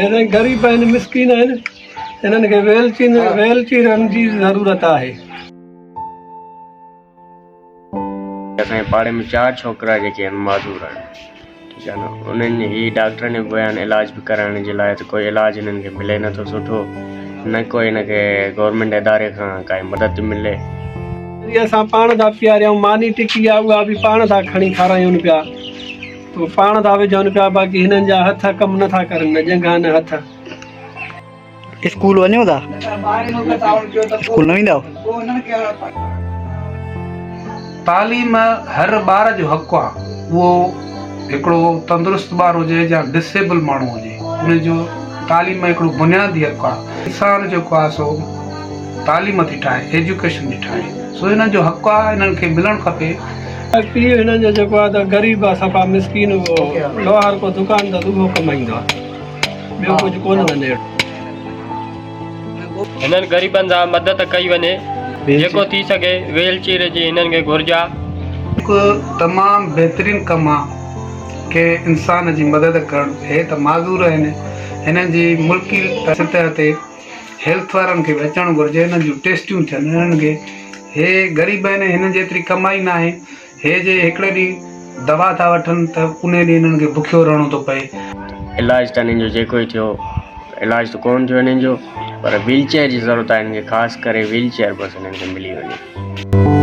गरीब आहिनि, मिसकिन आहिनि, हिननि खे व्हीलचेयरनि जी ज़रूरत आहे। असांजे पाड़े में 4 छोकिरा जेके आहिनि माज़ूर आहिनि, ठीकु आहे न। उन्हनि ही डॉक्टरनि विया आहिनि इलाज बि कराइण जे लाइ, त कोई इलाजु हिननि खे मिले नथो सुठो, न कोई हिनखे गवर्नमेंट इदारे खां काई मदद मिले। असां पाण था पीआरियूं, मानी टिकी आहे उहा बि पाण था खणी खारायूं पिया, तो पाण था विझूं पिया, बाक़ी हिननि जा हथ कमु नथा करनि, न जंघा न हथ। स्कूल वञो था? स्कूल न वेंदा? तालीम हर ॿार जो हक़ु आहे, उहो हिकिड़ो तंदुरुस्त ॿारु हुजे या डिसेबल माण्हू हुजे, उनजो तालीम हिकिड़ो बुनियादी हक़ु आहे। इंसान जेको आहे सो तालीम थी ठाहे, एजुकेशन थी ठाहे, सो हिननि जो हक़ु आहे, हिननि खे मिलणु खपे। पीउ हिननि जो जेको आहे त ग़रीब आहे, सफ़ा मिसकिन, उहो लोहार को दुकान त उहो कमाईंदो आहे, ॿियो कुझु कोन वञे। हिननि ग़रीबनि सां मदद कई वञे, जेको थी सघे व्हीलचेयर जी हिननि खे घुर्ज आहे। हिकु तमामु बहितरीनु कमु आहे की इंसान जी मदद करणु। हे त माज़ूर आहिनि, हिननि जी मुल्की सतह ते हेल्थ वारनि खे बि अचणु घुरिजे, हिननि जूं टेस्टियूं थियनि हिननि खे। हे ग़रीब आहिनि, हिननि जेतिरी कमाई न आहे, हे जे हिकिड़े ॾींहुं दवा था वठनि त उन ॾींहुं हिननि खे बुखियो रहणो थो पए। इलाजु त हिननि जो जेको ई थियो, इलाजु त कोन थियो हिननि जो, पर व्हीलचेयर जी ज़रूरत आहे हिननि खे, ख़ासि करे व्हीलचेयर बसि हिननि खे मिली वञे।